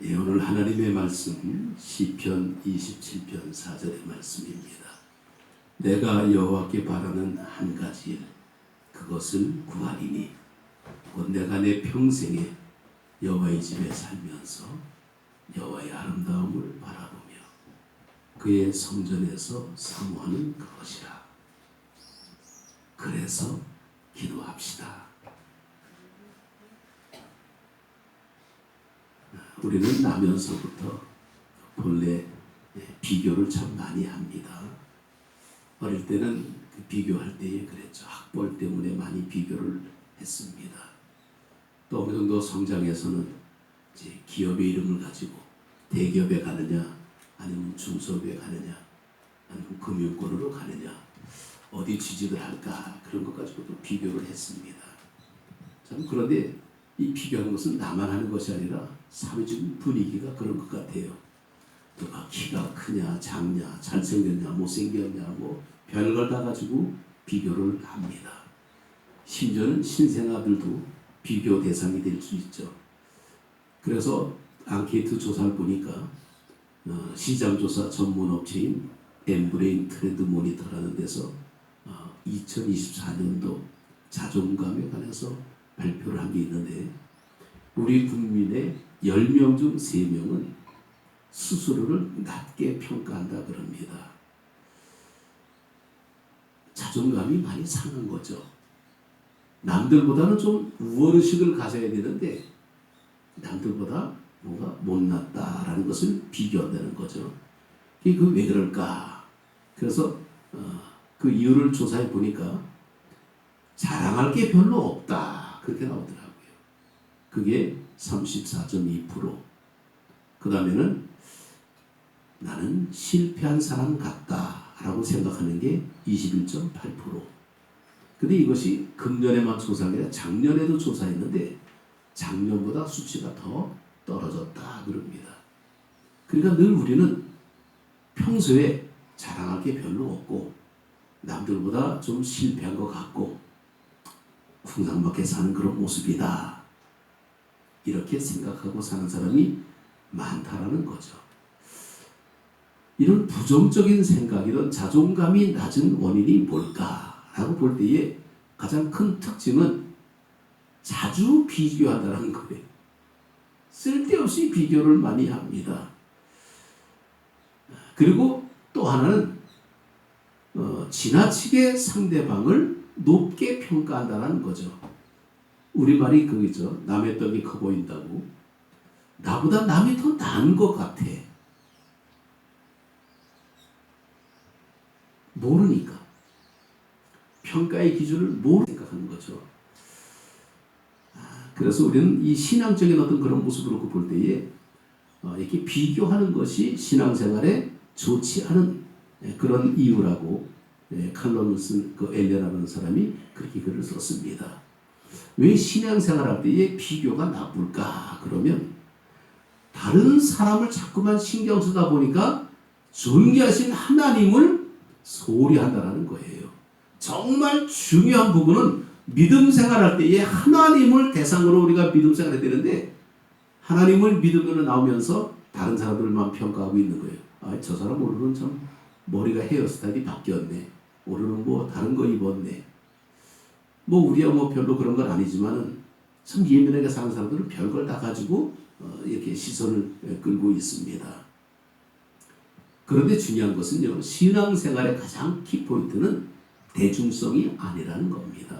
예, 오늘 하나님의 말씀 시편 27편 4절의 말씀입니다. 내가 여호와께 바라는 한 가지 일, 그것을 구하리니 곧 내가 내 평생에 여호와의 집에 살면서 여호와의 아름다움을 바라보며 그의 성전에서 사모하는 그것이라. 그래서 기도합시다. 우리는 나면서부터 본래 비교를 참 많이 합니다. 어릴 때는 비교할 때에 그랬죠. 학벌 때문에 많이 비교를 했습니다. 또 어느 정도 성장해서는 이제 기업의 이름을 가지고 대기업에 가느냐, 아니면 중소기업에 가느냐, 아니면 금융권으로 가느냐, 어디 취직을 할까, 그런 것 가지고도 비교를 했습니다. 참 그런데 이 비교하는 것은 나만 하는 것이 아니라 사회적인 분위기가 그런 것 같아요. 누가 키가 크냐, 작냐, 잘생겼냐, 못생겼냐, 뭐 별걸 다 가지고 비교를 합니다. 심지어는 신생아들도 비교 대상이 될 수 있죠. 그래서 앙케이트 조사를 보니까 시장조사 전문업체인 엠브레인 트렌드 모니터라는 데서 2024년도 자존감에 관해서 발표를 한 게 있는데, 우리 국민의 10명 중 3명은 스스로를 낮게 평가한다 그럽니다. 자존감이 많이 상한 거죠. 남들보다는 좀 우월의식을 가져야 되는데 남들보다 뭔가 못났다라는 것을 비교한다는 거죠. 그게 왜 그럴까? 그래서 그 이유를 조사해 보니까 자랑할 게 별로 없다, 그렇게 나오더라고요. 그게 34.2%. 그 다음에는 나는 실패한 사람 같다라고 생각하는 게 21.8%. 근데 이것이 금년에만 조사한 게 아니라 작년에도 조사했는데 작년보다 수치가 더 떨어졌다 그럽니다. 그러니까 늘 우리는 평소에 자랑할 게 별로 없고 남들보다 좀 실패한 것 같고 풍랑밖에 사는 그런 모습이다, 이렇게 생각하고 사는 사람이 많다라는 거죠. 이런 부정적인 생각이든 자존감이 낮은 원인이 뭘까라고 볼 때에 가장 큰 특징은 자주 비교한다는 거예요. 쓸데없이 비교를 많이 합니다. 그리고 또 하나는 지나치게 상대방을 높게 평가한다는 거죠. 우리말이 그거죠. 남의 떡이 커 보인다고. 나보다 남이 더 나은 것 같아. 모르니까. 평가의 기준을 모르고 생각하는 거죠. 그래서 우리는 이 신앙적인 어떤 그런 모습으로 볼 때에 이렇게 비교하는 것이 신앙생활에 좋지 않은 그런 이유라고 칼럼을 쓴 그 엘레라는 사람이 그렇게 글을 썼습니다. 왜 신앙생활할 때에 비교가 나쁠까? 그러면 다른 사람을 자꾸만 신경 쓰다 보니까 존귀하신 하나님을 소홀히 한다는 거예요. 정말 중요한 부분은 믿음 생활할 때에 하나님을 대상으로 우리가 믿음 생활해야 되는데, 하나님을 믿음으로 나오면서 다른 사람들만 평가하고 있는 거예요. 아, 저 사람 오늘은 참 머리가 헤어스타일이 바뀌었네. 오늘은 뭐 다른 거 입었네. 뭐 우리야 뭐 별로 그런 건 아니지만은 참 예민하게 사는 사람들은 별걸 다 가지고 이렇게 시선을 끌고 있습니다. 그런데 중요한 것은요, 신앙생활의 가장 키포인트는 대중성이 아니라는 겁니다.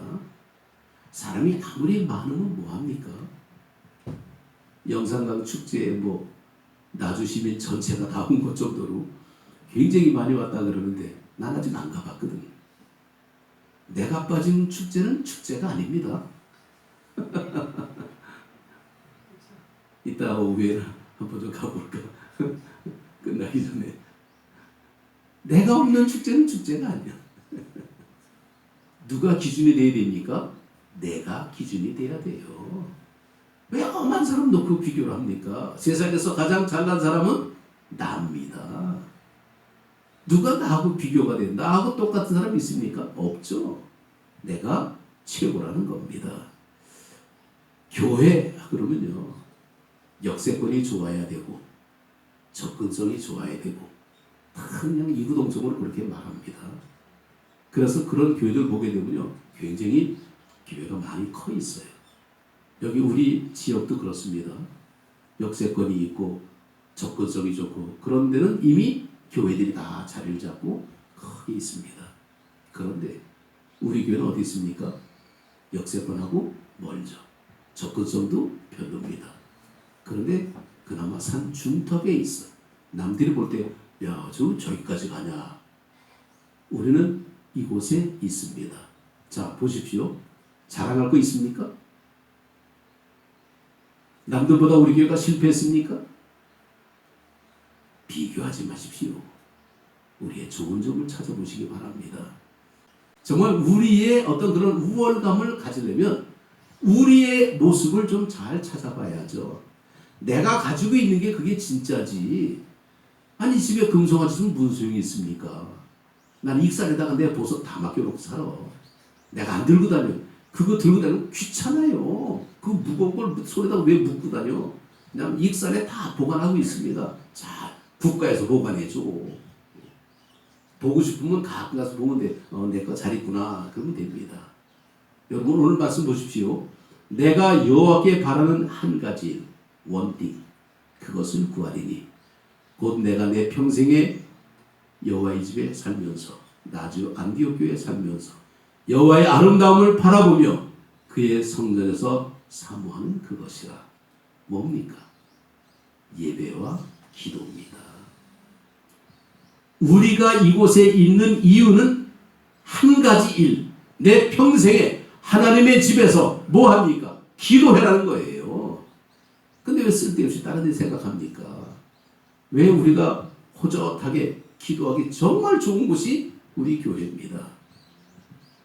사람이 아무리 많으면 뭐합니까? 영산강 축제에 뭐 나주시민 전체가 다 온 것 정도로 굉장히 많이 왔다 그러는데 난 아직 안 가봤거든. 내가 빠진 축제는 축제가 아닙니다. 이따 오후에 한번 좀 가볼까? 끝나기 전에. 내가 없는 축제는 축제가 아니야. 누가 기준이 돼야 됩니까? 내가 기준이 돼야 돼요. 왜 험한 사람 놓고 비교를 합니까? 세상에서 가장 잘난 사람은 나입니다. 누가 나하고 비교가 돼? 나하고 똑같은 사람이 있습니까? 없죠. 내가 최고라는 겁니다. 교회 그러면요, 역세권이 좋아야 되고 접근성이 좋아야 되고 다 그냥 이구동성으로 그렇게 말합니다. 그래서 그런 교회들 보게 되면요, 굉장히 교회가 많이 커 있어요. 여기 우리 지역도 그렇습니다. 역세권이 있고 접근성이 좋고 그런 데는 이미 교회들이 다 자리를 잡고 크게 있습니다. 그런데 우리 교회는 어디 있습니까? 역세권하고 멀죠. 접근성도 별로입니다. 그런데 그나마 산 중턱에 있어. 남들이 볼 때 야, 저기까지 가냐. 우리는 이곳에 있습니다. 자, 보십시오. 자랑할 거 있습니까? 남들보다 우리 교회가 실패했습니까? 비교하지 마십시오. 우리의 좋은 점을 찾아보시기 바랍니다. 정말 우리의 어떤 그런 우월감을 가지려면 우리의 모습을 좀 잘 찾아봐야죠. 내가 가지고 있는 게 그게 진짜지. 아니 집에 금송아지 있으면 무슨 소용이 있습니까? 난 익살에다가 내 보석 다 맡겨놓고 살아. 내가 안 들고 다녀. 그거 들고 다니면 귀찮아요. 그 무거운 걸 손에다가 왜 묶고 다녀? 그냥 익살에 다 보관하고 있습니다. 자, 국가에서 보관해줘. 보고 싶으면 가끔 가서 보면 돼. 내 거 잘 있구나. 그러면 됩니다. 여러분 오늘 말씀 보십시오. 내가 여호와께 바라는 한 가지 원띵 그것을 구하리니 곧 내가 내 평생에 여호와의 집에 살면서 나주 안디옥 교회에 살면서 여호와의 아름다움을 바라보며 그의 성전에서 사모하는 그것이라. 뭡니까? 예배와 기도입니다. 우리가 이곳에 있는 이유는 한 가지 일. 내 평생에 하나님의 집에서 뭐 합니까? 기도해라는 거예요. 근데 왜 쓸데없이 다른 데 생각합니까? 왜 우리가 호젓하게 기도하기 정말 좋은 곳이 우리 교회입니다.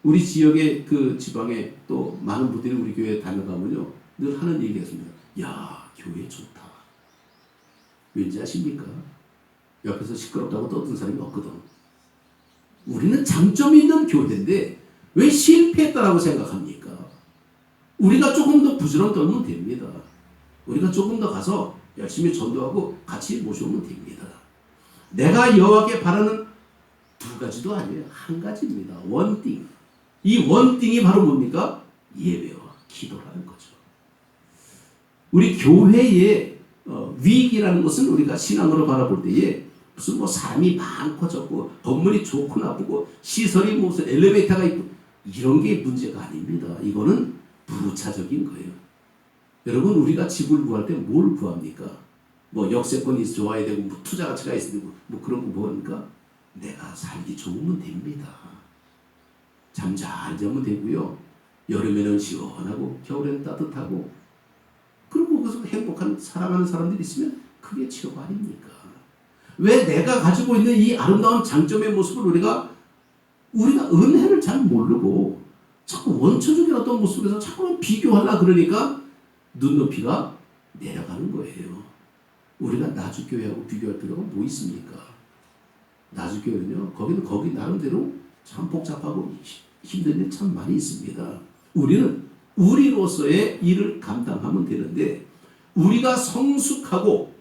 우리 지역의 그 지방에 또 많은 분들이 우리 교회에 다녀가면요 늘 하는 얘기가 있습니다. 야, 교회 좋다. 왠지 아십니까? 옆에서 시끄럽다고 떠드는 사람이 없거든. 우리는 장점이 있는 교회인데 왜 실패했다라고 생각합니까? 우리가 조금 더 부지런 떨면 됩니다. 우리가 조금 더 가서 열심히 전도하고 같이 모셔오면 됩니다. 내가 여호와께 바라는 두 가지도 아니에요. 한 가지입니다. 원띵. 이 원띵이 바로 뭡니까? 예배와 기도라는 거죠. 우리 교회의 위기라는 것은 우리가 신앙으로 바라볼 때에 무슨 뭐 사람이 많고 적고 건물이 좋고 나쁘고 시설이 무슨 엘리베이터가 있고 이런 게 문제가 아닙니다. 이거는 부차적인 거예요. 여러분 우리가 집을 구할 때 뭘 구합니까? 뭐 역세권이 좋아야 되고 뭐 투자 가치가 있어야 되고 뭐 그런 거 뭐합니까? 내가 살기 좋으면 됩니다. 잠 잘 자면 되고요. 여름에는 시원하고 겨울에는 따뜻하고 그리고 거기서 행복한 사랑하는 사람들이 있으면 그게 최고 아닙니까? 왜 내가 가지고 있는 이 아름다운 장점의 모습을 우리가 은혜를 잘 모르고 자꾸 원초적인 어떤 모습에서 자꾸 비교하려 그러니까 눈높이가 내려가는 거예요. 우리가 나주교회하고 비교할 필요가 뭐 있습니까? 나주교회는요, 거기는 거기 나름대로 참 복잡하고 힘든 일 참 많이 있습니다. 우리는 우리로서의 일을 감당하면 되는데 우리가 성숙하고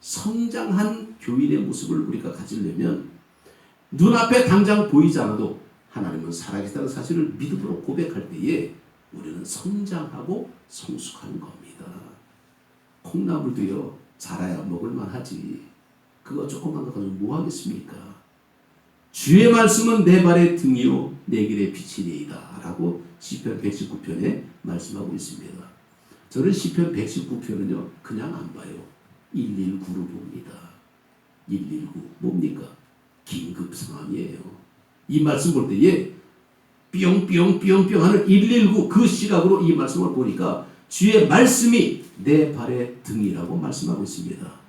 성장한 교인의 모습을 우리가 가지려면 눈앞에 당장 보이지 않아도 하나님은 살아계시다는 사실을 믿음으로 고백할 때에 우리는 성장하고 성숙하는 겁니다. 콩나물도요 자라야 먹을만 하지 그거 조금만 더 가지고 뭐 하겠습니까? 주의 말씀은 내 발의 등이요 내 길의 빛이니이다 라고 시편 119편에 말씀하고 있습니다. 저는 시편 119편은요 그냥 안 봐요. 119로 봅니다. 119 뭡니까? 긴급 상황이에요. 이 말씀 볼 때에 뿅뿅뿅뿅 하는 119 그 시각으로 이 말씀을 보니까 주의 말씀이 내 발의 등이라고 말씀하고 있습니다.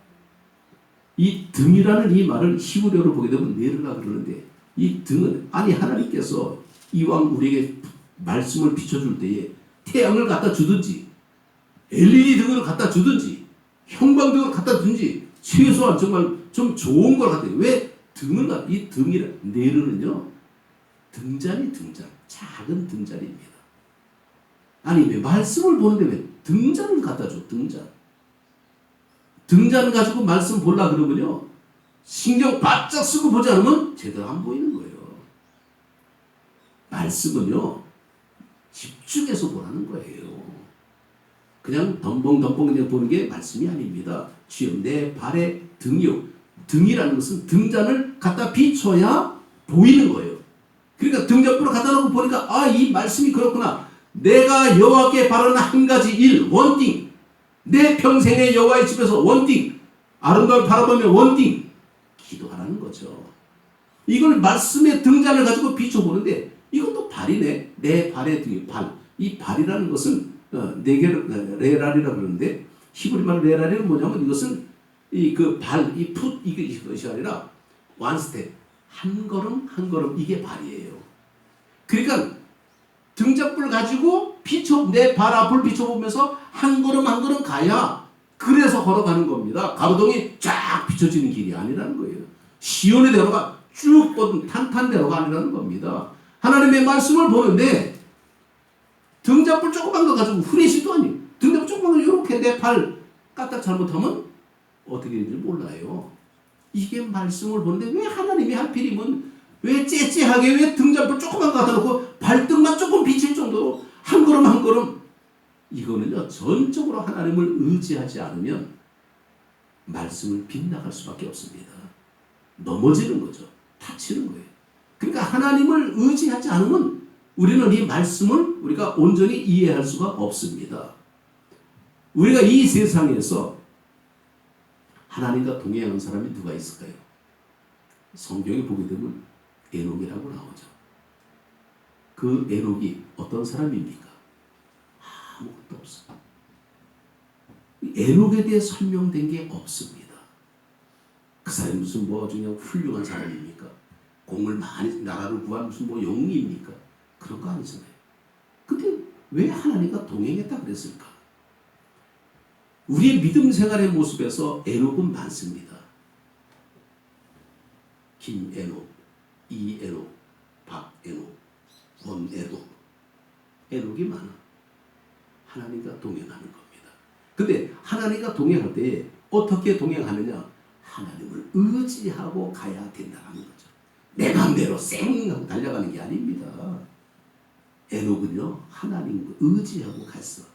이 등이라는 이 말을 히브리어로 보게 되면 네르라 그러는데 이 등은 아니 하나님께서 이왕 우리에게 말씀을 비춰줄 때에 태양을 갖다 주든지 LED 등을 갖다 주든지 형광등을 갖다 주든지 최소한 정말 좀 좋은 걸 갖다 왜 등을 갖다 이 등이라 네르는요 등잔이 등잔 작은 등잔입니다. 아니 왜 말씀을 보는데 왜 등잔을 갖다 줘 등잔 등잔 가지고 말씀 보려 그러면요, 신경 바짝 쓰고 보지 않으면 제대로 안 보이는 거예요. 말씀은요, 집중해서 보라는 거예요. 그냥 덤벙덤벙 그냥 보는 게 말씀이 아닙니다. 주여 내 발의 등이요. 등이라는 것은 등잔을 갖다 비춰야 보이는 거예요. 그러니까 등잔불을 갖다 놓고 보니까 아, 이 말씀이 그렇구나. 내가 여호와께 바라는 한 가지 일, 원띵. 내 평생에 여호와의 집에서 원띵. 아름다운 바라보며 원띵. 기도하라는 거죠. 이걸 말씀의 등잔을 가지고 비춰보는데 이것도 발이네. 내 발의 등이 발. 이 발이라는 것은 레랄이라고 그러는데 히브리 말 레랄이는 뭐냐면 이것은 이 그 발, 이 풋 이것이 아니라 원스텝. 한 걸음 한 걸음 이게 발이에요. 그러니까 등잔불 가지고 내 발 앞을 비춰보면서 한 걸음 한 걸음 가야 그래서 걸어가는 겁니다. 가로등이 쫙 비춰지는 길이 아니라는 거예요. 시온의 대로가 쭉 뻗은 탄탄대로가 아니라는 겁니다. 하나님의 말씀을 보는데 등잔불 조그만 거 가지고 후레쉬도 아니에요. 등잔불 조그만 거 이렇게 내 발 까딱 잘못하면 어떻게 되는지 몰라요. 이게 말씀을 보는데 왜 하나님이 하필이면 왜 째째하게 왜 등잔불 조그만 거 갖다 놓고 발등만 조금 비칠 정도로 한 걸음 한 걸음. 이거는요, 전적으로 하나님을 의지하지 않으면 말씀을 빗나갈 수밖에 없습니다. 넘어지는 거죠. 다치는 거예요. 그러니까 하나님을 의지하지 않으면 우리는 이 말씀을 우리가 온전히 이해할 수가 없습니다. 우리가 이 세상에서 하나님과 동행하는 사람이 누가 있을까요? 성경에 보게 되면 에녹이라고 나오죠. 그 에녹이 어떤 사람입니까? 아무것도 없어요. 에녹에 대해 설명된 게 없습니다. 그 사람이 무슨 뭐 그냥 훌륭한 사람입니까? 공을 많이 나라를 구한 무슨 뭐 영웅입니까? 그런 거 아니잖아요. 근데 왜 하나님과 동행했다 그랬을까? 우리의 믿음 생활의 모습에서 에녹은 많습니다. 김에녹, 이에녹, 박에녹, 원에녹. 에녹이 많아. 하나님과 동행하는 겁니다. 근데 하나님과 동행할 때 어떻게 동행하느냐? 하나님을 의지하고 가야 된다는 거죠. 내 마음대로 쌩 하고 달려가는 게 아닙니다. 에녹은요, 하나님을 의지하고 갔어.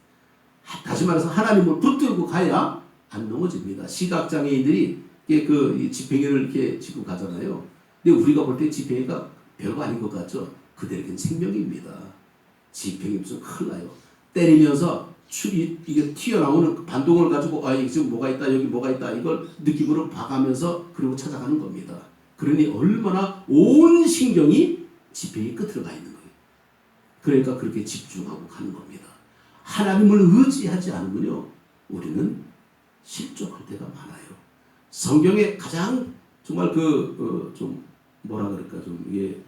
다시 말해서 하나님을 붙들고 가야 안 넘어집니다. 시각장애인들이 그 지팽이를 이렇게 짚고 가잖아요. 근데 우리가 볼 때 지팽이가 별거 아닌 것 같죠? 그들에겐 생명입니다. 지팽이 무슨 큰일 나요. 때리면서 이게 튀어나오는 반동을 가지고 아, 여기 지금 뭐가 있다, 여기 뭐가 있다, 이걸 느낌으로 봐가면서 그리고 찾아가는 겁니다. 그러니 얼마나 온 신경이 지팽이 끝으로 가 있는 거예요. 그러니까 그렇게 집중하고 가는 겁니다. 하나님을 의지하지 않으면요, 우리는 실족할 때가 많아요. 성경에 가장 정말 좀 뭐라 그럴까, 좀 이게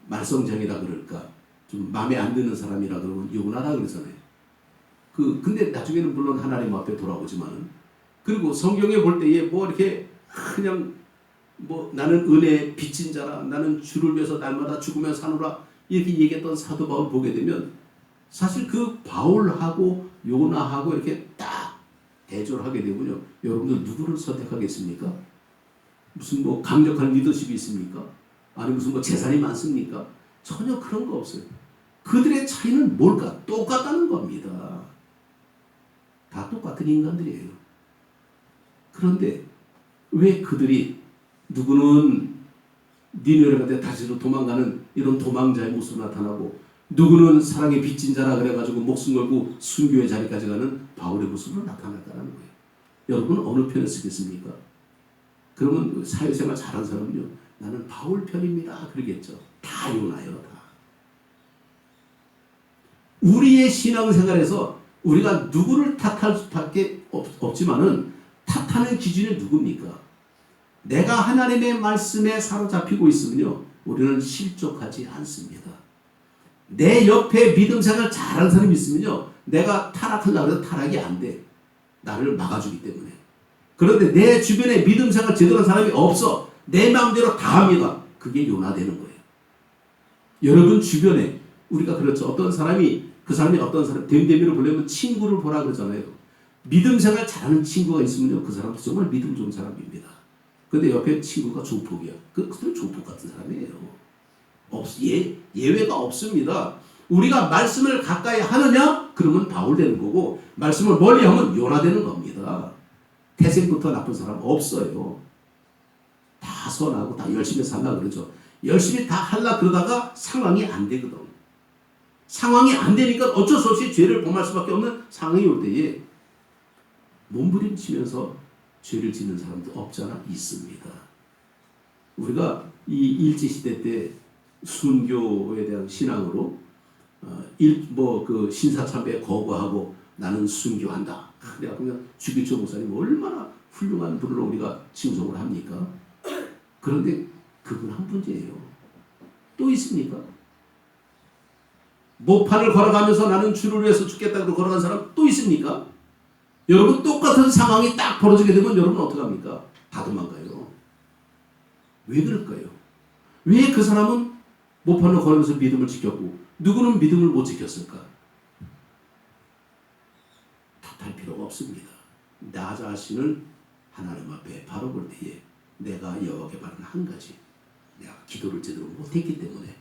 말썽쟁이라 그럴까, 좀 마음에 안 드는 사람이라 그러면 요나라 그러잖아요. 근데 나중에는 물론 하나님 앞에 돌아오지만은, 그리고 성경에 볼 때에 뭐 이렇게 그냥 뭐 나는 은혜에 빚진 자라, 나는 주를 위해서 날마다 죽으며 사노라 이렇게 얘기했던 사도 바울 보게 되면 사실 그 바울하고 요나하고 이렇게 딱 대조를 하게 되면요, 여러분들 누구를 선택하겠습니까? 무슨 뭐 강력한 리더십이 있습니까? 아니 무슨 뭐 재산이 많습니까? 전혀 그런 거 없어요. 그들의 차이는 뭘까? 똑같다는 겁니다. 다 똑같은 인간들이에요. 그런데 왜 그들이 누구는 니느웨가 다시로 도망가는 이런 도망자의 모습으로 나타나고, 누구는 사랑의 빚진 자라 그래가지고 목숨 걸고 순교의 자리까지 가는 바울의 모습으로 나타났다는 거예요. 여러분 어느 편에 쓰겠습니까? 그러면 사회생활 잘한 사람은요, 나는 바울 편입니다 그러겠죠. 다 요나요. 다. 우리의 신앙생활에서 우리가 누구를 탓할 수밖에 없지만은 탓하는 기준이 누굽니까? 내가 하나님의 말씀에 사로잡히고 있으면요, 우리는 실족하지 않습니다. 내 옆에 믿음 생활 잘하는 사람이 있으면요, 내가 타락하려고 해도 타락이 안 돼. 나를 막아주기 때문에. 그런데 내 주변에 믿음 생활 제대로 한 사람이 없어. 내 마음대로 다 합니다. 그게 요나 되는 거예요. 여러분 주변에 우리가 그렇죠. 어떤 사람이, 그 사람이 어떤 사람, 됨됨이를 보려면 친구를 보라 그러잖아요. 믿음 생활 잘하는 친구가 있으면요, 그 사람도 정말 믿음 좋은 사람입니다. 근데 옆에 친구가 조폭이야. 그 사람 조폭 같은 사람이에요. 예외가 없습니다. 우리가 말씀을 가까이 하느냐? 그러면 바울 되는 거고, 말씀을 멀리 하면 요나 되는 겁니다. 태생부터 나쁜 사람 없어요. 다 선하고 다 열심히 살라 그러죠. 열심히 다 하려 그러다가 상황이 안 되거든. 상황이 안 되니까 어쩔 수 없이 죄를 범할 수밖에 없는 상황이 올 때에 몸부림치면서 죄를 짓는 사람도 없잖아, 있습니다. 우리가 이 일제시대 때 순교에 대한 신앙으로 그 신사참배에 거부하고 나는 순교한다. 내가 보면 주기초 목사님 얼마나 훌륭한 분으로 우리가 칭송을 합니까? 그런데 그분 한 문제예요. 또 있습니까? 모판을 걸어가면서 나는 주를 위해서 죽겠다고 걸어간 사람 또 있습니까? 여러분 똑같은 상황이 딱 벌어지게 되면 여러분 어떡합니까? 다 도망가요. 왜 그럴까요? 왜 그 사람은 모판을 걸으면서 믿음을 지켰고 누구는 믿음을 못 지켰을까? 탓할 필요가 없습니다. 나 자신을 하나님 앞에 바로 볼 때에 내가 여호와께 바라는 한 가지, 내가 기도를 제대로 못했기 때문에,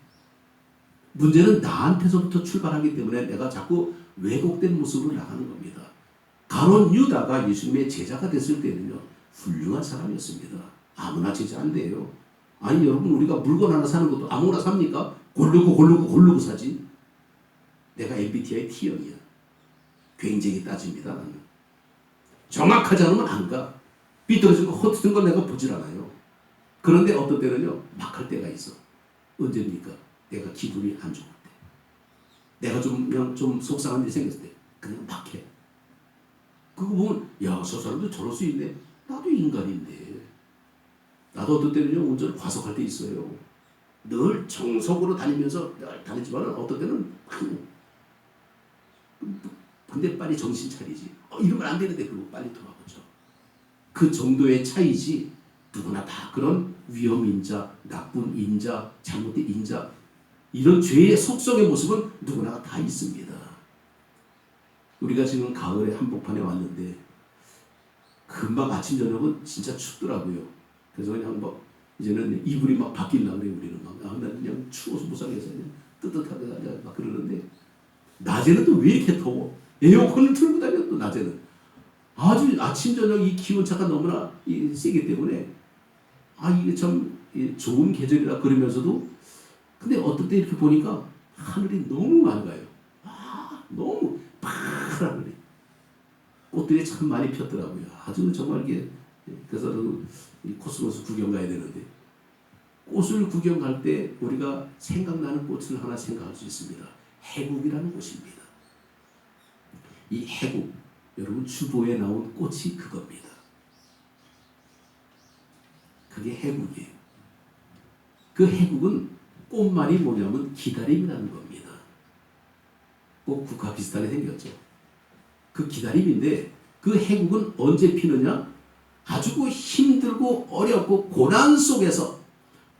문제는 나한테서부터 출발하기 때문에 내가 자꾸 왜곡된 모습으로 나가는 겁니다. 가론 유다가 예수님의 제자가 됐을 때는요, 훌륭한 사람이었습니다. 아무나 제자 안 돼요. 아니 여러분, 우리가 물건 하나 사는 것도 아무나 삽니까? 고르고 사지. 내가 MBTI T형이야. 굉장히 따집니다. 나는. 정확하지 않으면 안 가. 삐뚤어진 거 허튼 건 내가 보질 않아요. 그런데 어떤 때는요, 막 할 때가 있어. 언제입니까? 내가 기분이 안 좋을 때, 내가 좀 속상한 일이 생겼을 때 그냥 막 해. 그거 보면 야, 저 사람도 저럴 수 있네. 나도 인간인데. 나도 어떤 때는요, 운전을 과속할 때 있어요. 늘 정석으로 다니면서 늘 다니지만 어떤 때는 근데 빨리 정신 차리지. 이러면 안 되는데 그리고 빨리 돌아보죠. 그 정도의 차이지 누구나 다 그런 위험인자, 나쁜 인자, 잘못된 인자, 이런 죄의 속성의 모습은 누구나 다 있습니다. 우리가 지금 가을에 한복판에 왔는데 금방 아침 저녁은 진짜 춥더라고요. 그래서 그냥 이제는 이불이 막 바뀌려고 그래요. 우리는 나는 그냥 추워서 못 살겠어. 그냥 뜨뜻하게 막 그러는데 낮에는 또 왜 이렇게 더워? 에어컨을 틀고 다녀. 또 낮에는 아주 아침 저녁 이 기온차가 너무나 세기 때문에 이게 참 좋은 계절이라 그러면서도, 근데 어떤 때 이렇게 보니까 하늘이 너무 맑아요. 너무 파란 하늘이. 꽃들이 참 많이 폈더라고요. 아주 정말 이게, 그래서 이 코스모스 구경 가야 되는데, 꽃을 구경 갈 때 우리가 생각나는 꽃을 하나 생각할 수 있습니다. 해국이라는 곳입니다. 이 해국, 여러분 주보에 나온 꽃이 그겁니다. 그게 해국이에요. 그 해국은 꽃말이 뭐냐면 기다림이라는 겁니다. 꽃국화 비슷하게 생겼죠. 그 기다림인데, 그 해국은 언제 피느냐? 아주 힘들고 어렵고 고난 속에서,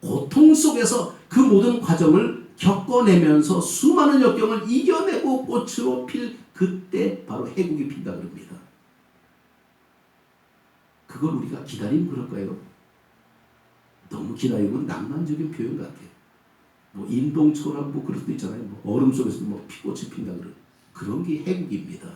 고통 속에서 그 모든 과정을 겪어내면서 수많은 역경을 이겨내고 꽃으로 필 그때 바로 해국이 핀다 그럽니다. 그걸 우리가 기다림 그럴까요? 너무 기다리면 낭만적인 표현 같아요. 인동초라고 그럴 수도 있잖아요. 얼음 속에서 피꽃이 핀다 그런 게 해국입니다.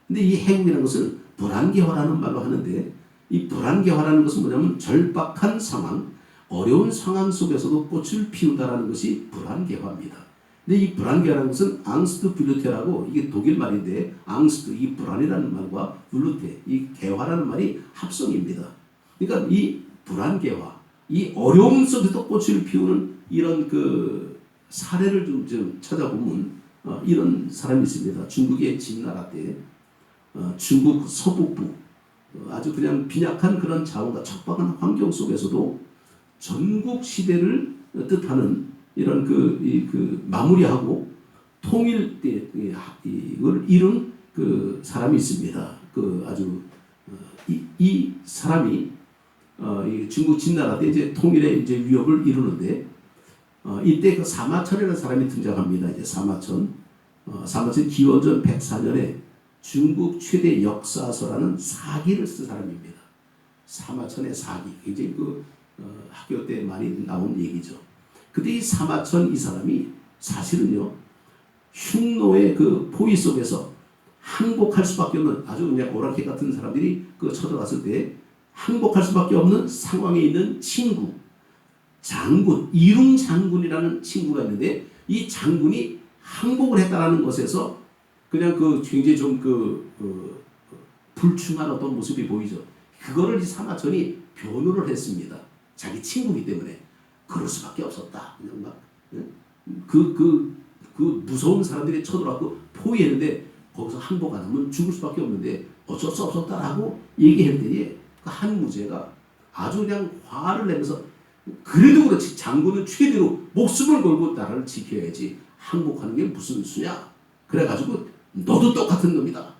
근데 이 해국이라는 것을 불안개화라는 말로 하는데, 이 불안개화라는 것은 뭐냐면 절박한 상황, 어려운 상황 속에서도 꽃을 피운다라는 것이 불안개화입니다. 근데 이 불안개화라는 것은 앙스트 블루테라고, 이게 독일 말인데, 앙스트, 이 불안이라는 말과 블루테, 이 개화라는 말이 합성입니다. 그러니까 이 불안개화, 이 어려움 속에서 꽃을 피우는 이런 그 사례를 좀 찾아보면 이런 사람이 있습니다. 중국의 진나라 때 중국 서북부 아주 그냥 빈약한 그런 자원과 척박한 환경 속에서도 전국 시대를 뜻하는 이런 그 마무리하고 통일 때 이걸 이룬 그 사람이 있습니다. 그 아주 이 사람이 이 중국 진나라 때 이제 통일의 이제 위협을 이루는데, 이때 그 사마천이라는 사람이 등장합니다. 이제 사마천 기원전 104년에 중국 최대 역사서라는 사기를 쓴 사람입니다. 사마천의 사기. 굉장히 학교 때 많이 나온 얘기죠. 근데 이 사마천 이 사람이 사실은요, 흉노의 그 포위 속에서 항복할 수밖에 없는 아주 그냥 오라케 같은 사람들이 쳐들어갔을 때 항복할 수밖에 없는 상황에 있는 친구, 장군, 이룽 장군이라는 친구가 있는데 이 장군이 항복을 했다라는 것에서 그냥 굉장히 좀 불충한 어떤 모습이 보이죠. 그거를 이 사마천이 변호를 했습니다. 자기 친구이기 때문에 그럴 수밖에 없었다. 그냥 막 무서운 사람들이 쳐들어왔고 포위했는데 거기서 항복 안 하면 죽을 수밖에 없는데 어쩔 수 없었다라고 얘기했더니 그 한 무죄가 아주 그냥 화를 내면서 그래도 그렇지 장군은 최대로 목숨을 걸고 나라를 지켜야지 항복하는 게 무슨 수냐. 그래가지고 너도 똑같은 놈이다.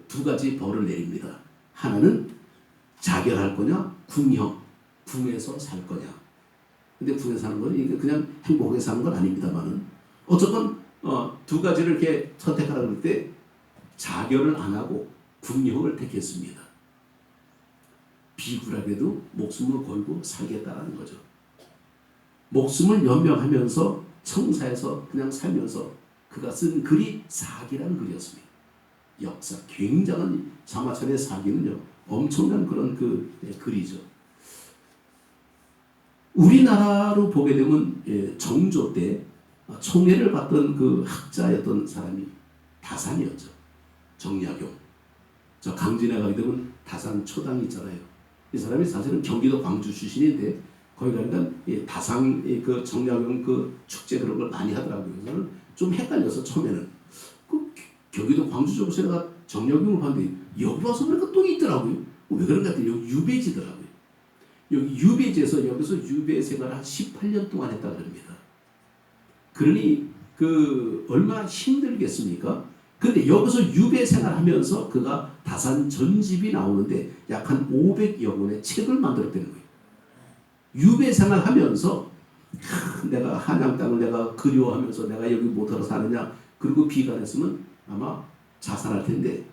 두 가지 벌을 내립니다. 하나는 자결할 거냐, 궁형, 궁에서 살 거냐. 근데 궁에서 사는 건 이게 그냥 행복하게 사는 건 아닙니다만은 어쨌건 두 가지를 이렇게 선택하라 그럴 때 자결을 안 하고 궁형을 택했습니다. 비굴하게도 목숨을 걸고 살겠다라는 거죠. 목숨을 연명하면서 청사에서 그냥 살면서 그가 쓴 글이 사기라는 글이었습니다. 역사 굉장한 사마천의 사기는요 엄청난 그런 글이죠. 우리나라로 보게 되면 정조 때 총애를 받던 그 학자였던 사람이 다산이었죠. 정약용. 저 강진에 가게 되면 다산 초당이 있잖아요. 이 사람이 사실은 경기도 광주 출신인데 거기 가니까 다산 정약용 축제 그런 걸 많이 하더라고요. 저는 좀 헷갈려서 처음에는 경기도 광주 쪽에서 내가 정약용을 봤는데 여기 와서 보니까 또 있더라고요. 왜 그런가 했더니 여기 유배지더라고요. 여기 유배지에서 여기서 유배 생활을 한 18년 동안 했다 그럽니다. 그러니 얼마나 힘들겠습니까? 근데 여기서 유배 생활하면서 그가 다산 전집이 나오는데 약 한 500여 권의 책을 만들었다는 거예요. 유배 생활하면서 내가 한양 땅을 내가 그리워하면서 내가 여기 못하러 사느냐 그리고 비관했으면 아마 자살할 텐데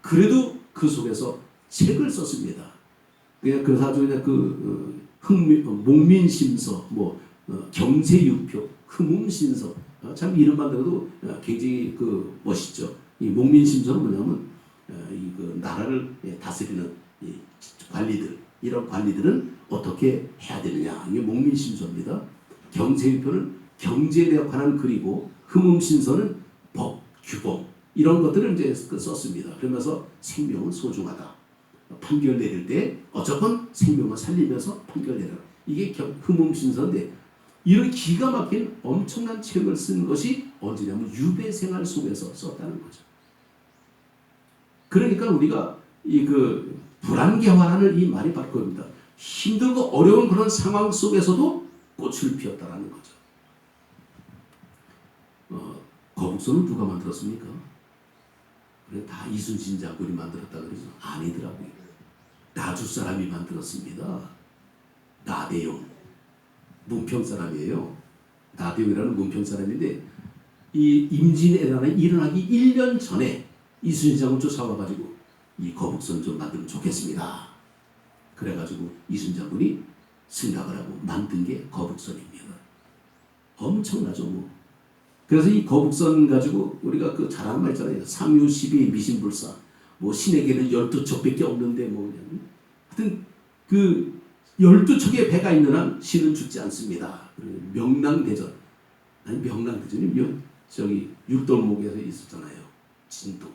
그래도 그 속에서 책을 썼습니다. 그래서 아주 그냥 목민심서, 경세유표, 흠음신서 참 이름만 들어도 굉장히 멋있죠. 이 목민심서는 뭐냐면 나라를 다스리는 이 관리들 이런 관리들은 어떻게 해야 되느냐 이게 목민심서입니다. 경세유표는 경제에 관한 글이고 흠음신서는 법, 규범 이런 것들을 이제 썼습니다. 그러면서 생명은 소중하다. 판결 내릴 때 어쨌건 생명을 살리면서 판결 내려라. 이게 흠음신서인데 이런 기가 막힌 엄청난 책을 쓴 것이 언제냐면 유배 생활 속에서 썼다는 거죠. 그러니까 우리가 불안개화라는 이 말이 바로 그겁니다. 힘들고 어려운 그런 상황 속에서도 꽃을 피웠다라는 거죠. 거북선은 누가 만들었습니까? 그래 다 이순신 장군이 만들었다 그러죠. 아니더라고요. 나주 사람이 만들었습니다. 나대용. 문평 사람이에요. 나대용이라는 문평 사람인데 이 임진왜란이 일어나기 1년 전에 이순신 장군 쫓아와가지고 이 거북선 좀 만들면 좋겠습니다. 그래가지고 이순신 장군이 생각을 하고 만든 게 거북선입니다. 엄청나죠. 그래서 이 거북선 가지고 우리가 잘하는 말 있잖아요. 상유시비 미신불사. 신에게는 12척밖에 없는데 하여튼 12척의 배가 있는 한 신은 죽지 않습니다. 명랑대전. 아니 명랑대전이 저기 육돌목에서 있었잖아요. 진도.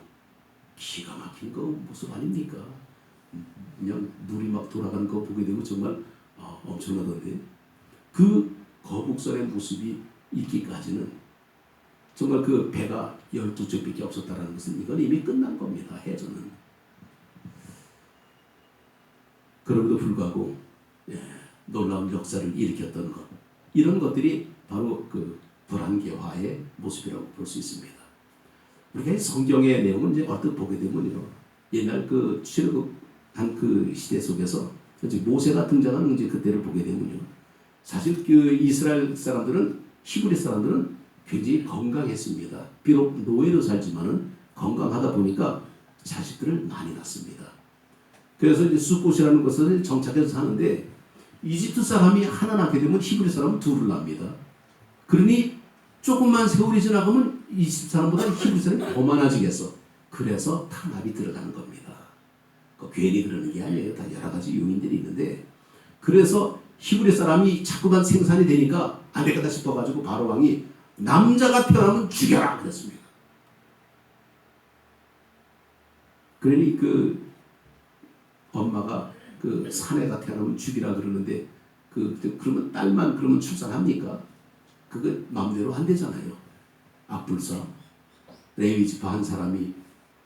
기가 막힌 모습 아닙니까? 그냥 물이 막 돌아가는 거 보게 되고 정말 엄청나던데 그 거북선의 모습이 있기까지는 정말 배가 12척밖에 없었다는 것은 이건 이미 끝난 겁니다. 해전은. 그럼에도 불구하고 놀라운 역사를 일으켰던 것 이런 것들이 바로 불안개화의 모습이라고 볼 수 있습니다. 우리가 성경의 내용을 이제 얼핏 보게 되면요. 옛날 출애굽한 시대 속에서 모세가 등장하는 그때를 보게 되면요. 사실 이스라엘 사람들은 히브리 사람들은 굉장히 건강했습니다. 비록 노예로 살지만은 건강하다 보니까 자식들을 많이 낳습니다. 그래서 이제 숫곳이라는 것을 정착해서 사는데 이집트 사람이 하나 낳게 되면 히브리 사람은 둘을 낳습니다. 그러니 조금만 세월이 지나가면 이집트 사람보다 히브리 사람이 더 많아지겠어. 그래서 탄압이 들어가는 겁니다. 괜히 그러는 게 아니에요. 다 여러 가지 요인들이 있는데 그래서 히브리 사람이 자꾸만 생산이 되니까 안 되겠다 싶어가지고 바로 왕이 남자가 태어나면 죽여라 그랬습니다. 그러니 그 엄마가 그 사내가 태어나면 죽이라 그러는데 그러면 딸만 그러면 출산합니까? 그거 마음대로 안 되잖아요. 악불사 레위 지파 한 사람이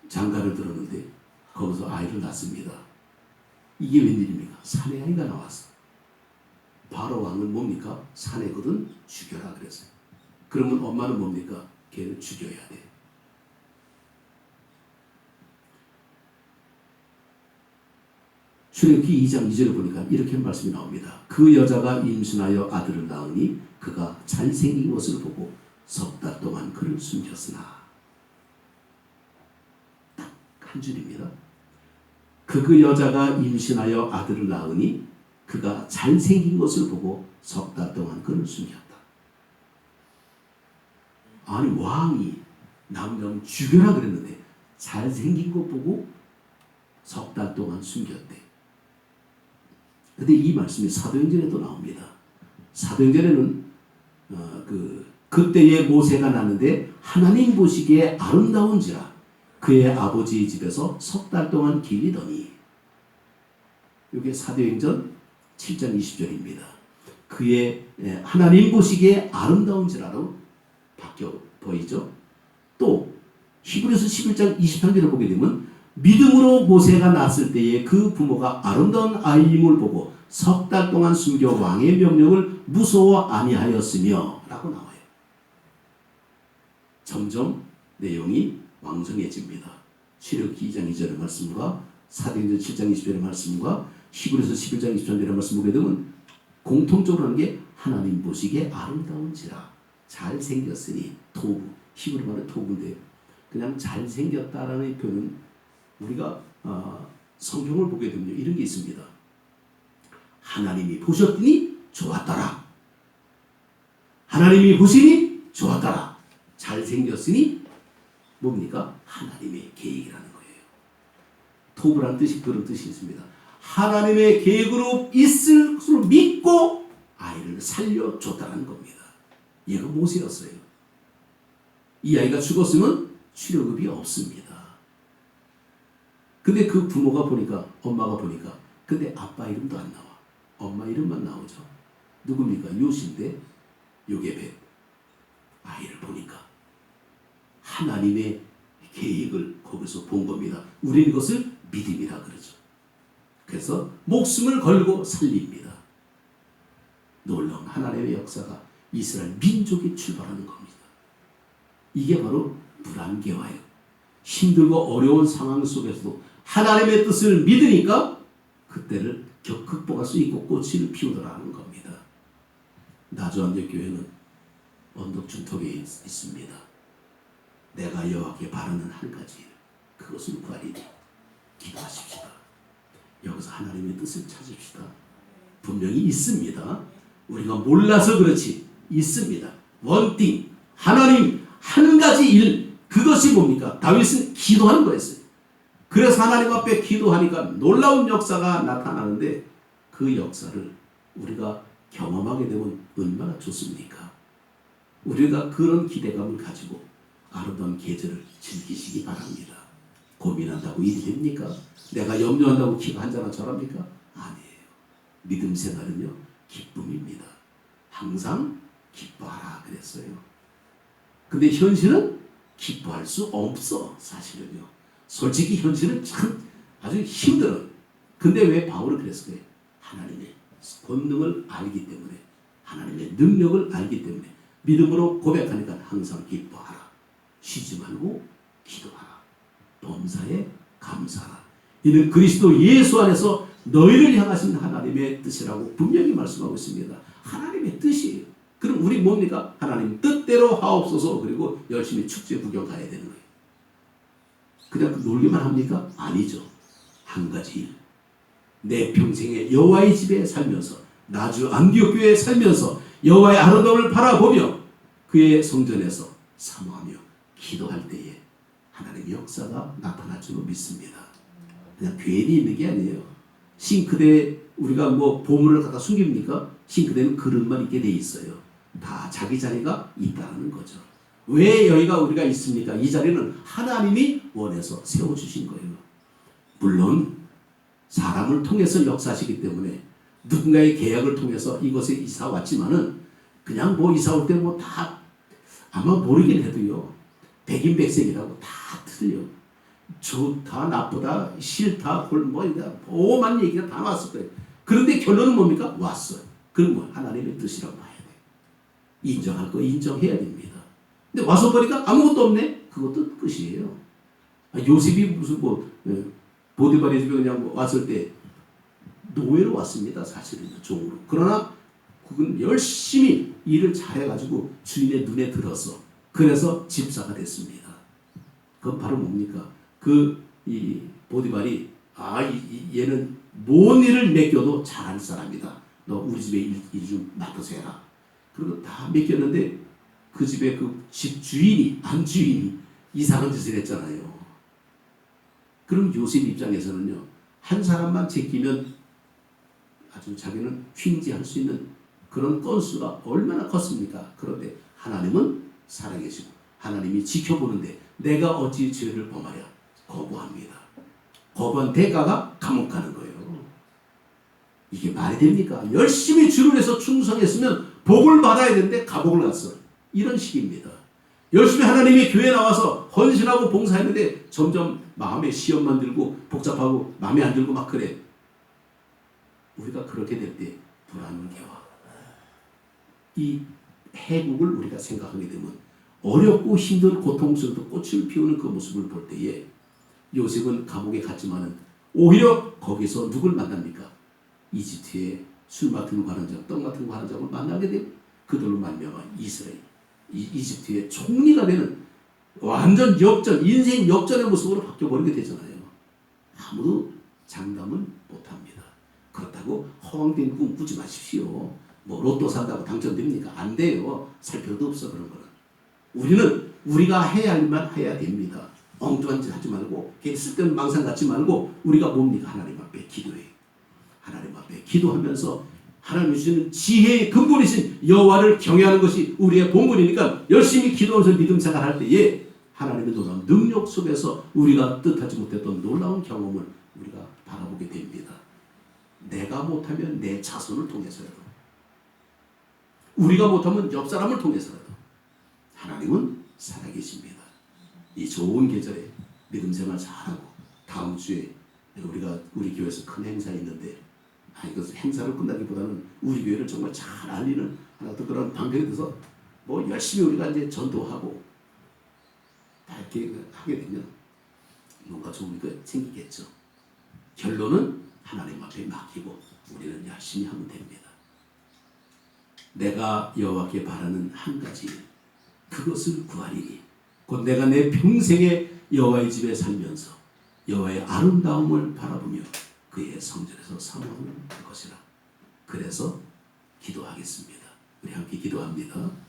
장가를 들었는데 거기서 아이를 낳습니다. 이게 웬일입니까? 사내 아이가 나왔어. 바로 왕은 뭡니까? 사내거든 죽여라 그랬어요. 그러면 엄마는 뭡니까? 걔를 죽여야 돼. 출애굽기 2장 2절을 보니까 이렇게 말씀이 나옵니다. 그 여자가 임신하여 아들을 낳으니 그가 잘생긴 것을 보고 석 달 동안 그를 숨겼으나 딱 한 줄입니다. 그 여자가 임신하여 아들을 낳으니 그가 잘생긴 것을 보고 석 달 동안 그를 숨겼다. 아니 왕이 남자는 죽여라 그랬는데 잘생긴 것 보고 석 달 동안 숨겼대. 근데 이 말씀이 사도행전에도 나옵니다. 사도행전에는 그때의 모세가 나는데 하나님 보시기에 아름다운지라 그의 아버지의 집에서 석 달 동안 기리더니 이게 사도행전 7장 20절입니다. 그의 하나님 보시기에 아름다운지라로 바뀌어 보이죠. 또 히브리서 11장 23절을 보게 되면 믿음으로 모세가 낳았을 때에 그 부모가 아름다운 아이임을 보고 석 달 동안 숨겨 왕의 명령을 무서워 아니하였으며 라고 나와요. 점점 내용이 왕성해집니다. 출애굽기 2장 2절의 말씀과 사도행전 7장 20절의 말씀과 히브리서 11장 23절의 말씀 보게 되면 공통적으로 하는 게 하나님 보시기에 아름다운지라 잘생겼으니 토부, 히브리 말은 토부인데 그냥 잘생겼다라는 표현은 우리가 성경을 보게 되면 이런 게 있습니다. 하나님이 보셨더니 좋았더라. 하나님이 보시니 좋았더라. 잘생겼으니 뭡니까? 하나님의 계획이라는 거예요. 토부라는 뜻이 그런 뜻이 있습니다. 하나님의 계획으로 있을 것을 믿고 아이를 살려줬다는 겁니다. 얘가 모세였어요. 이 아이가 죽었으면 출애굽이 없습니다. 근데 그 부모가 보니까 엄마가 보니까 근데 아빠 이름도 안 나와. 엄마 이름만 나오죠. 누굽니까? 요신데 요게벳. 아이를 보니까 하나님의 계획을 거기서 본 겁니다. 우리는 이것을 믿음이라 그러죠. 그래서 목숨을 걸고 살립니다. 놀라운 하나님의 역사가 이스라엘 민족이 출발하는 겁니다. 이게 바로 불안개와요. 힘들고 어려운 상황 속에서도 하나님의 뜻을 믿으니까 그때를 극복할 수 있고 꽃을 피우더라는 겁니다. 나주안대교회는 언덕 중턱에 있습니다. 내가 여호와께 바라는 한 가지 그것을 구하리니 기도하십시다. 여기서 하나님의 뜻을 찾읍시다. 분명히 있습니다. 우리가 몰라서 그렇지 있습니다. 원띵 하나님 한 가지 일 그것이 뭡니까? 다윗은 기도하는 거였어요. 그래서 하나님 앞에 기도하니까 놀라운 역사가 나타나는데 그 역사를 우리가 경험하게 되면 얼마나 좋습니까? 우리가 그런 기대감을 가지고 아름다운 계절을 즐기시기 바랍니다. 고민한다고 일이 됩니까? 내가 염려한다고 기가 한잔한 절합니까? 아니에요. 믿음 생활은요 기쁨입니다. 항상 기뻐하라 그랬어요. 근데 현실은 기뻐할 수 없어. 사실은요. 솔직히 현실은 참 아주 힘들어. 근데 왜 바울은 그랬을까요? 하나님의 권능을 알기 때문에 하나님의 능력을 알기 때문에 믿음으로 고백하니까 항상 기뻐하라. 쉬지 말고 기도하라. 범사에 감사하라. 이는 그리스도 예수 안에서 너희를 향하신 하나님의 뜻이라고 분명히 말씀하고 있습니다. 하나님의 뜻이에요. 그럼 우리 뭡니까? 하나님 뜻대로 하옵소서. 그리고 열심히 축제 구경 가야 되는 거예요. 그냥 놀기만 합니까? 아니죠. 한 가지 일. 내 평생에 여호와의 집에 살면서 나주 안디옥 교회에 살면서 여호와의 아름다움을 바라보며 그의 성전에서 사모하며 기도할 때에 하나님의 역사가 나타날 줄로 믿습니다. 그냥 괜히 있는 게 아니에요. 싱크대에 우리가 뭐 보물을 갖다 숨깁니까? 싱크대는 그릇만 있게 돼 있어요. 다 자기 자리가 있다는 거죠. 왜 여기가 우리가 있습니까? 이 자리는 하나님이 원해서 세워주신 거예요. 물론 사람을 통해서 역사하시기 때문에 누군가의 계약을 통해서 이곳에 이사 왔지만은 그냥 뭐 이사 올 때 뭐 다 아마 모르긴 해도요. 백인백색이라고 다 틀려. 좋다 나쁘다 싫다 뭐 오만 얘기가 다 나왔을 거예요. 그런데 결론은 뭡니까? 왔어요. 그건 뭐 하나님의 뜻이라고 봐야 돼. 인정할 거 인정해야 됩니다. 근데 와서 보니까 아무것도 없네? 그것도 끝이에요. 요셉이 무슨 보디발의 집에 그냥 왔을 때 노예로 왔습니다. 사실은 종으로. 그러나 그건 열심히 일을 잘해가지고 주인의 눈에 들어서 그래서 집사가 됐습니다. 그건 바로 뭡니까? 이 보디발이 얘는 뭔 일을 맡겨도 잘할 사람이다. 너 우리 집에 일 좀 맡아서 해라. 그리고 다 맡겼는데 그 집에 그 집 주인이 안주인이 이상한 짓을 했잖아요. 그럼 요셉 입장에서는요. 한 사람만 제끼면 아주 자기는 횡재할 수 있는 그런 건수가 얼마나 컸습니까? 그런데 하나님은 살아계시고 하나님이 지켜보는데 내가 어찌 죄를 범하랴? 거부합니다. 거부한 대가가 감옥 가는 거예요. 이게 말이 됩니까? 열심히 주를 위해서 충성했으면 복을 받아야 되는데 감옥을 갔어. 이런 식입니다. 열심히 하나님의 교회에 나와서 헌신하고 봉사했는데 점점 마음에 시험만 들고 복잡하고 마음에 안 들고 막 그래. 우리가 그렇게 될 때 불안개와 이 해국을 우리가 생각하게 되면 어렵고 힘든 고통스러운 꽃을 피우는 그 모습을 볼 때에 요셉은 감옥에 갔지만은 오히려 거기서 누굴 만납니까? 이집트의 술 맡은 관원장, 떡 맡은 관원장을 만나게 되고 그들로 말미암아 이집트의 총리가 되는 완전 역전, 인생 역전의 모습으로 바뀌어버리게 되잖아요. 아무도 장담은 못합니다. 그렇다고 허황된 꿈 꾸지 마십시오. 뭐 로또 산다고 당첨됩니까? 안 돼요. 살 필요도 없어 그런 거는. 우리는 우리가 해야 할 일만 해야 됩니다. 엉뚱한 짓 하지 말고 쓸데없는 망상 갖지 말고 우리가 뭡니까? 하나님 앞에 기도해. 하나님 앞에 기도하면서 하나님이 주시는 지혜의 근본이신 여호와를 경외하는 것이 우리의 본분이니까 열심히 기도하면서 믿음 생활할 때에 하나님의 놀라운 능력 속에서 우리가 뜻하지 못했던 놀라운 경험을 우리가 바라보게 됩니다. 내가 못하면 내 자손을 통해서라도 우리가 못하면 옆 사람을 통해서라도 하나님은 살아계십니다. 이 좋은 계절에 믿음 생활 잘하고 다음 주에 우리 교회에서 큰 행사 있는데 이것은 행사로 끝나기보다는 우리 교회를 정말 잘 알리는 하나 더 그런 방편이 돼서 뭐 열심히 우리가 이제 전도하고 다 이렇게 하게 되면 뭔가 좋은 게 생기겠죠. 결론은 하나님 앞에 맡기고 우리는 열심히 하면 됩니다. 내가 여호와께 바라는 한 가지 그것을 구하리니 곧 내가 내 평생에 여호와의 집에 살면서 여호와의 아름다움을 바라보며 그의 성전에서 사모하는 것이라. 그래서 기도하겠습니다. 우리 함께 기도합니다.